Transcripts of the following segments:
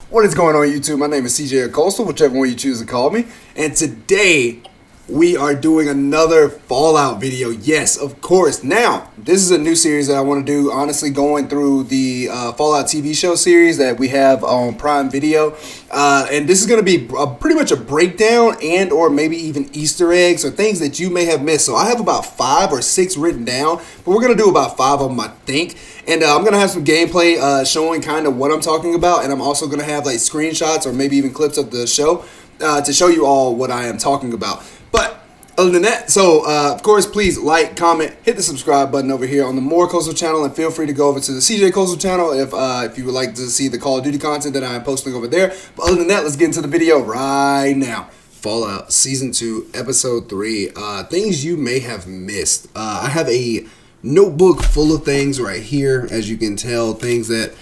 What is going on, YouTube? My name is MoreCoastal, whichever one you choose to call me. And today, we are doing another Fallout video. Yes, of course. Now, this is a new series that I want to do, honestly, going through the Fallout TV show series that we have on Prime Video. And this is going to be pretty much a breakdown and or maybe even Easter eggs or things that you may have missed. So I have about 5 or 6 written down, but we're going to do about 5 of them, I think. And I'm going to have some gameplay showing kind of what I'm talking about. And I'm also going to have like screenshots or maybe even clips of the show to show you all what I am talking about. But other than that, so of course, please like, comment, hit the subscribe button over here on the MoreCoastal channel, and feel free to go over to the CJ Coastal channel if you would like to see the Call of Duty content that I am posting over there. But other than that, let's get into the video right now. Fallout Season 2, Episode 3, things you may have missed. I have a notebook full of things right here, as you can tell, things that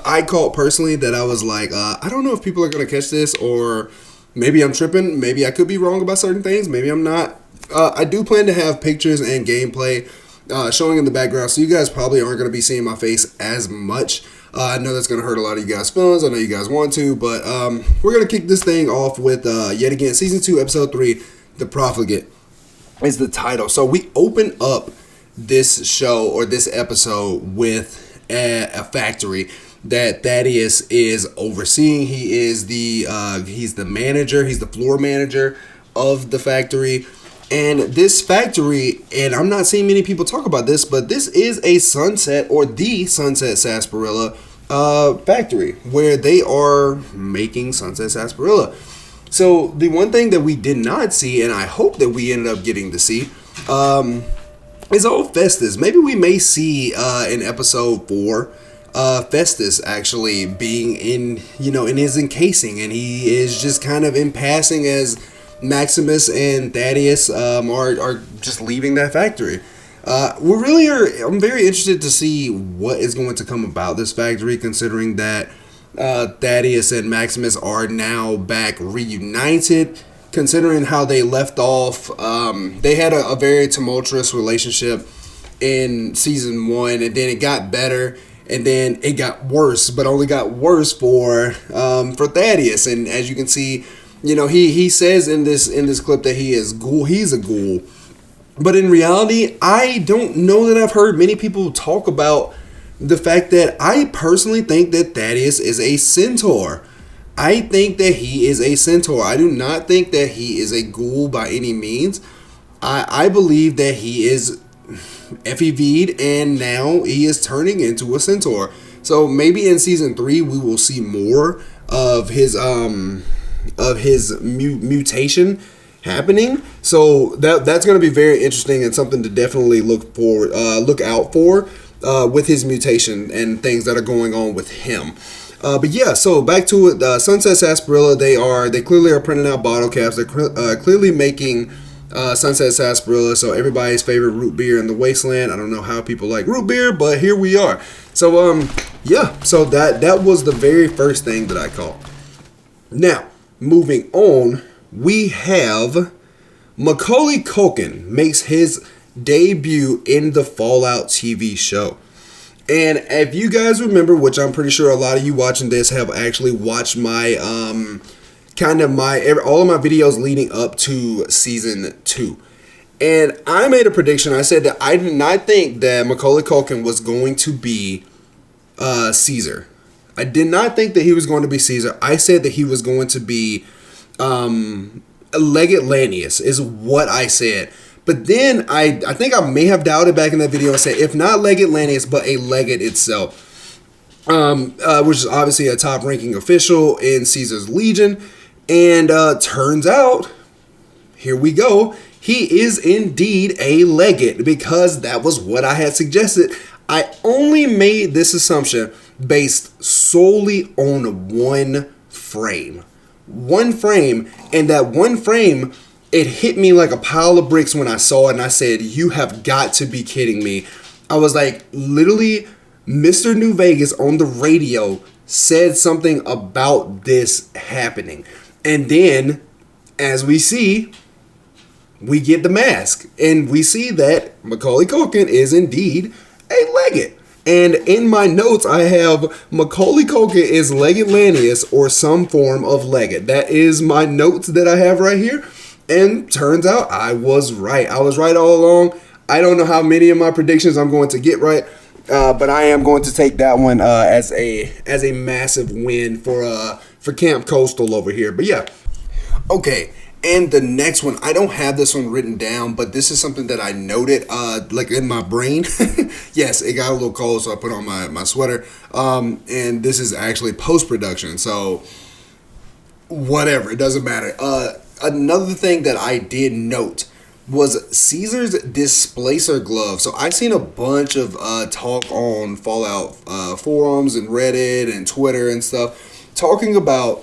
I caught personally that I was like, I don't know if people are going to catch this, or maybe I'm tripping. Maybe I could be wrong about certain things. Maybe I'm not. I do plan to have pictures and gameplay showing in the background, so you guys probably aren't going to be seeing my face as much. I know that's going to hurt a lot of you guys' feelings. I know you guys want to, but we're going to kick this thing off with, yet again, Season 2, Episode 3, The Profligate is the title. So we open up this show or this episode with a factory that Thaddeus is overseeing. He is he's the manager, he's the floor manager of the factory. And this factory, and I'm not seeing many people talk about this, but this is a Sunset or the Sunset Sarsaparilla factory where they are making Sunset Sarsaparilla. So the one thing that we did not see, and I hope that we ended up getting to see, is old Festus. Maybe we may see in episode 4 Festus actually being in his encasing, and he is just kind of in passing as Maximus and Thaddeus are just leaving that factory. I'm very interested to see what is going to come about this factory, considering that Thaddeus and Maximus are now back reunited. Considering how they left off, they had a very tumultuous relationship in season 1, and then it got better, and then it got worse, but only got worse for Thaddeus. And as you can see, he says in this clip that he's a ghoul, but in reality, I don't know that I've heard many people talk about the fact that I personally think that Thaddeus is a centaur. I think that he is a centaur. I do not think that he is a ghoul by any means. I believe that he is FEV'd and now he is turning into a centaur. So maybe in season 3 we will see more of his mutation happening. So that's going to be very interesting and something to definitely look out for with his mutation and things that are going on with him. But yeah, so back to it. Sunset Sarsaparilla, they clearly are printing out bottle caps. They're clearly making Sunset Sarsaparilla, so everybody's favorite root beer in the wasteland. I don't know how people like root beer, but here we are. So yeah, so that was the very first thing that I caught. Now, moving on, we have Macaulay Culkin makes his debut in the Fallout TV show. And if you guys remember, which I'm pretty sure a lot of you watching this have actually watched my all of my videos leading up to season 2. And I made a prediction. I said that I did not think that Macaulay Culkin was going to be Caesar. I did not think that he was going to be Caesar. I said that he was going to be Legate Lanius is what I said. But then I think I may have doubted back in that video and said, if not Legate Lanius, but a Legate itself, which is obviously a top-ranking official in Caesar's Legion. And turns out, here we go, he is indeed a Legate, because that was what I had suggested. I only made this assumption based solely on one frame. And that one frame, it hit me like a pile of bricks when I saw it, and I said, you have got to be kidding me. I was like, literally, Mr. New Vegas on the radio said something about this happening. And then, as we see, we get the mask, and we see that Macaulay Culkin is indeed a Legate. And in my notes, I have Macaulay Culkin is legate Lanius or some form of legate. That is my notes that I have right here. And turns out I was right. I was right all along. I don't know how many of my predictions I'm going to get right, but I am going to take that one as a massive win for Camp Coastal over here. But yeah, okay. And the next one, I don't have this one written down, but this is something that I noted, like in my brain. Yes, it got a little cold, so I put on my sweater. And this is actually post-production, so whatever, it doesn't matter. Another thing that I did note was Caesar's displacer glove. So I've seen a bunch of talk on Fallout forums and Reddit and Twitter and stuff talking about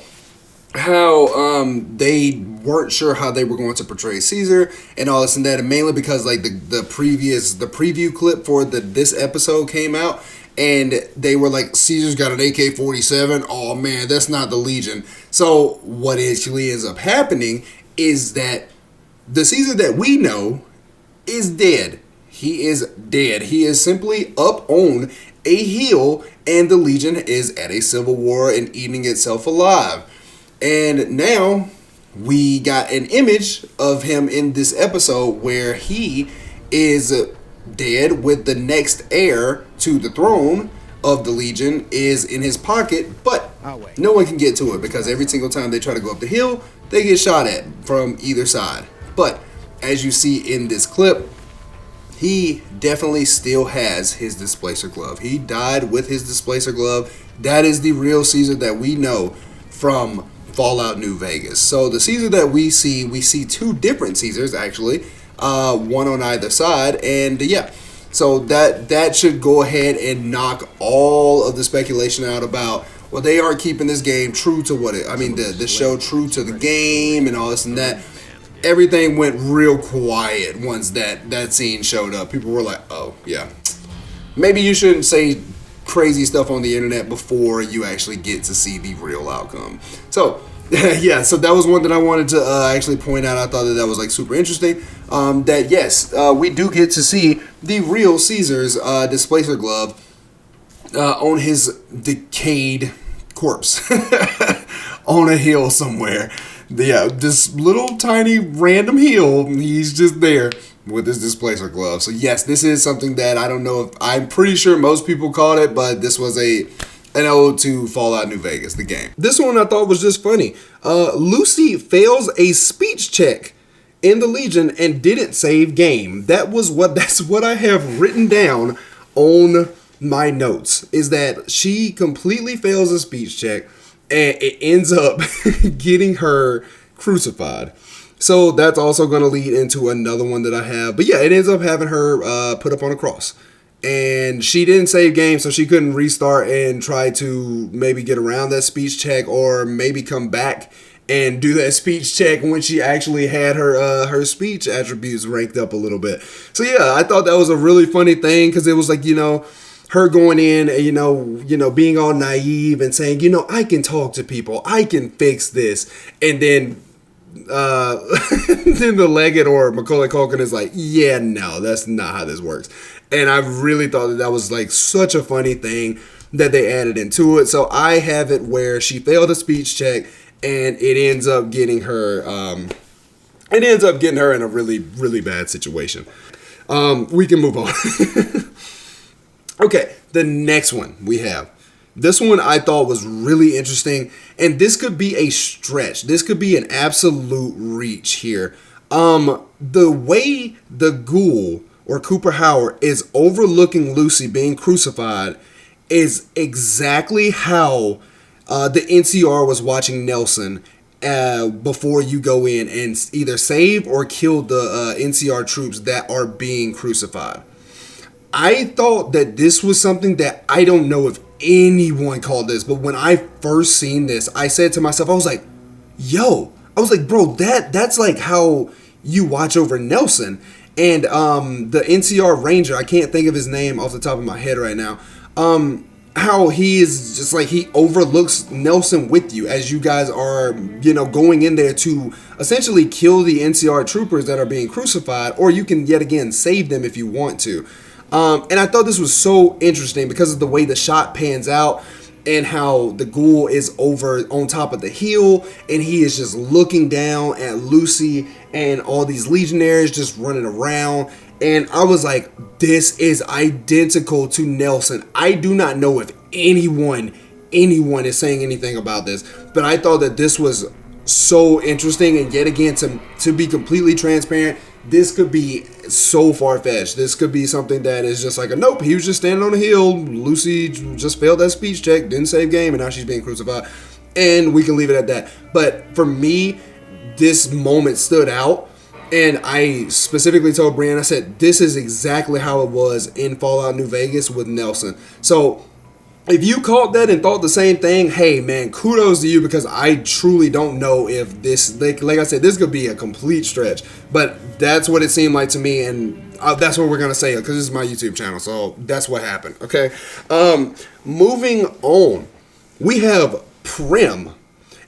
how they weren't sure how they were going to portray Caesar and all this and that, and mainly because like the preview clip for this episode came out, and they were like, Caesar's got an AK-47. Oh man, that's not the Legion. So what actually ends up happening is that the Caesar that we know is dead. He is dead. He is simply up on a hill, and the Legion is at a civil war and eating itself alive. And now we got an image of him in this episode where he is dead with the next heir to the throne of the Legion is in his pocket, but no one can get to it because every single time they try to go up the hill, they get shot at from either side. But as you see in this clip, he definitely still has his displacer glove. He died with his displacer glove. That is the real Caesar that we know from Fallout New Vegas. So the Caesar that we see two different Caesars actually, one on either side, and yeah, so that should go ahead and knock all of the speculation out about, well, they aren't keeping this game true to the show true to the game and all this and that. Everything went real quiet once that scene showed up. People were like, oh yeah, maybe you shouldn't say crazy stuff on the internet before you actually get to see the real outcome. So yeah, so that was one that I wanted to actually point out. I thought that was like super interesting. That yes, we do get to see the real Caesar's displacer glove on his decayed corpse on a hill somewhere. Yeah, this little tiny random hill, he's just there with his displacer glove. So yes, this is something that I don't know if, I'm pretty sure most people caught it, but this was an ode to Fallout New Vegas, the game. This one I thought was just funny. Lucy fails a speech check in the Legion and didn't save game. That's what I have written down on my notes, is that she completely fails a speech check and it ends up getting her crucified. So that's also going to lead into another one that I have. But yeah, it ends up having her put up on a cross. And she didn't save game, so she couldn't restart and try to maybe get around that speech check, or maybe come back and do that speech check when she actually had her speech attributes ranked up a little bit. So yeah, I thought that was a really funny thing, because it was like, her going in and, being all naive and saying, I can talk to people, I can fix this. And then then the legate or Macaulay Culkin is like, yeah, no, that's not how this works. And I really thought that was like such a funny thing that they added into it. So I have it where she failed a speech check and it ends up getting her in a really, really bad situation. We can move on. Okay, the next one we have. This one I thought was really interesting, and this could be a stretch. This could be an absolute reach here. The way the ghoul or Cooper Howard is overlooking Lucy being crucified is exactly how the NCR was watching Nelson before you go in and either save or kill the NCR troops that are being crucified. I thought that this was something that I don't know if anyone called this, but when I first seen this, I said to myself, I was like, bro, that's like how you watch over Nelson. And the NCR Ranger, I can't think of his name off the top of my head right now, how he is just like, he overlooks Nelson with you as you guys are, going in there to essentially kill the NCR troopers that are being crucified, or you can yet again save them if you want to. And I thought this was so interesting because of the way the shot pans out and how the ghoul is over on top of the hill and he is just looking down at Lucy and all these legionnaires just running around. And I was like, this is identical to Nelson. I do not know if anyone is saying anything about this, but I thought that this was so interesting. And yet again, to be completely transparent, this could be so far-fetched. This could be something that is just like a nope, he was just standing on a hill, Lucy just failed that speech check, didn't save game, and now she's being crucified, and we can leave it at that. But for me, this moment stood out, and I specifically told Brian, I said, this is exactly how it was in Fallout New Vegas with Nelson. So if you caught that and thought the same thing, hey man, kudos to you, because I truly don't know if this, like I said, this could be a complete stretch, but that's what it seemed like to me, and that's what we're gonna say because this is my YouTube channel, so that's what happened. Okay, moving on, we have Prim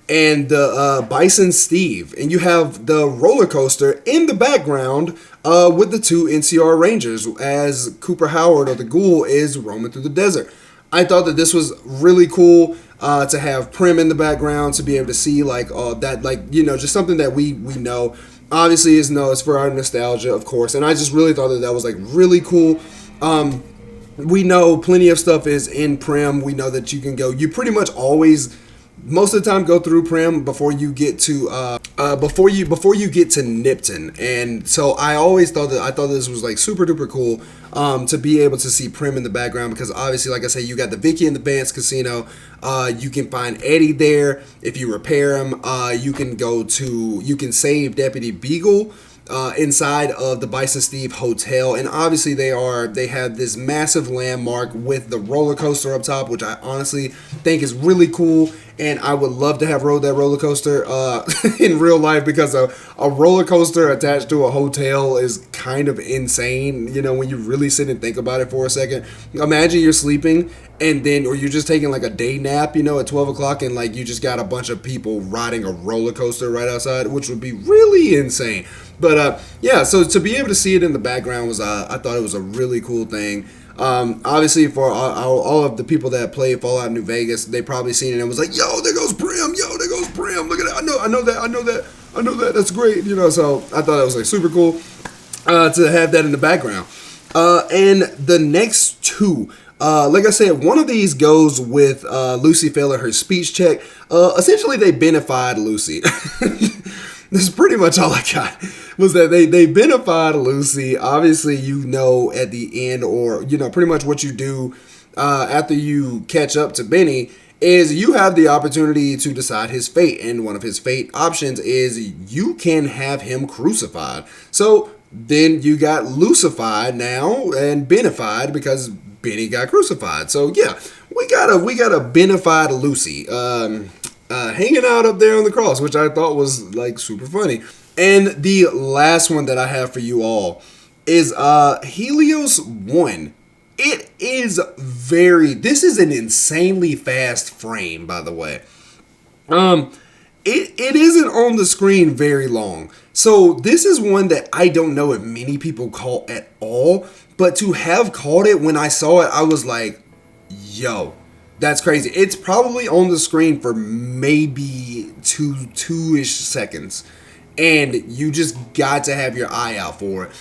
and the Bison Steve, and you have the roller coaster in the background with the two NCR Rangers as Cooper Howard or the Ghoul is roaming through the desert. I thought that this was really cool to have Prim in the background, to be able to see like that, like, you know, just something that we know. Obviously, it's for our nostalgia, of course, and I just really thought that was like really cool. We know plenty of stuff is in Prim. We know that you can go. You pretty much always, most of the time, go through Prim before you get to before you get to Nipton. And so I thought this was like super duper cool to be able to see Prim in the background, because obviously, like I say, you got the Vicky and the Vance Casino. You can find Eddie there if you repair him. You can save Deputy Beagle inside of the Bison Steve Hotel, and obviously they have this massive landmark with the roller coaster up top, which I honestly think is really cool, and I would love to have rode that roller coaster in real life, because a roller coaster attached to a hotel is kind of insane, you know, when you really sit and think about it for a second. Imagine you're sleeping or you're just taking like a day nap, you know, at 12 o'clock, and like you just got a bunch of people riding a roller coaster right outside, which would be really insane. But yeah, so to be able to see it in the background was, I thought it was a really cool thing. Obviously, for all of the people that play Fallout New Vegas, they probably seen it and was like, "Yo, there goes Prim! Yo, there goes Prim! Look at that! I know that! That's great!" You know, so I thought it was like super cool to have that in the background. And the next two, like I said, one of these goes with Lucy failing her speech check. Essentially, they benefied Lucy. This is pretty much all I got, was that they benefied Lucy. Obviously, you know, at the end, or, you know, pretty much what you do after you catch up to Benny is you have the opportunity to decide his fate. And one of his fate options is you can have him crucified. So then you got Lucified now and benefied because Benny got crucified. So yeah, we got a benefied Lucy. Hanging out up there on the cross, which I thought was like super funny. And the last one that I have for you all is Helios One. This is an insanely fast frame, by the way. It isn't on the screen very long. So this is one that I don't know if many people caught at all, but to have caught it when I saw it, I was like, yo, that's crazy. It's probably on the screen for maybe two-ish seconds, and you just got to have your eye out for it.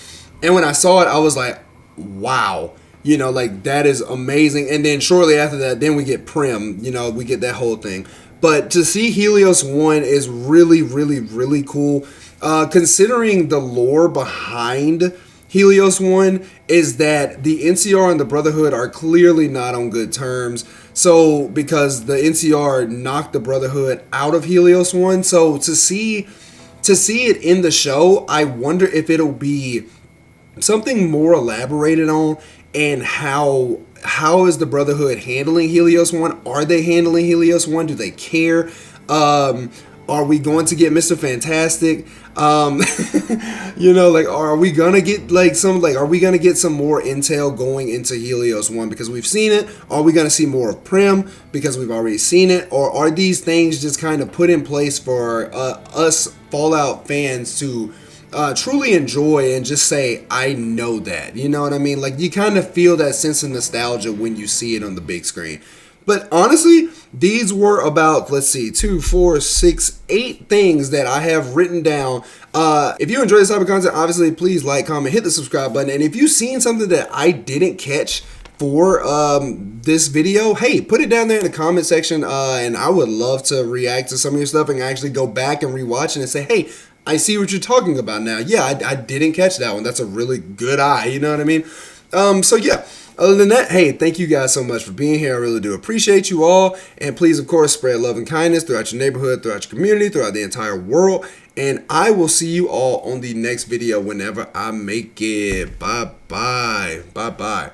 And when I saw it, I was like, wow, you know, like that is amazing. And then shortly after that, then we get Prim, you know, we get that whole thing. But to see Helios One is really, really, really cool. Considering the lore behind Helios One is that the NCR and the Brotherhood are clearly not on good terms. So because the NCR knocked the Brotherhood out of Helios One, so to see it in the show, I wonder if it'll be something more elaborated on, and how is the Brotherhood handling Helios One? Are they handling Helios One? Do they care? Are we going to get Mr. Fantastic? You know, like, are we gonna get are we gonna get some more intel going into Helios One because we've seen it? Are we gonna see more of Prim because we've already seen it? Or are these things just kind of put in place for us Fallout fans to truly enjoy and just say, I know that. You know what I mean? Like, you kind of feel that sense of nostalgia when you see it on the big screen. But honestly, these were about, let's see, 2, 4, 6, 8 things that I have written down. If you enjoy this type of content, obviously, please like, comment, hit the subscribe button. And if you've seen something that I didn't catch for this video, hey, put it down there in the comment section, and I would love to react to some of your stuff and actually go back and rewatch it and say, hey, I see what you're talking about now. Yeah, I didn't catch that one. That's a really good eye, you know what I mean? So yeah, other than that, hey, thank you guys so much for being here. I really do appreciate you all. And please, of course, spread love and kindness throughout your neighborhood, throughout your community, throughout the entire world. And I will see you all on the next video whenever I make it. Bye-bye. Bye-bye.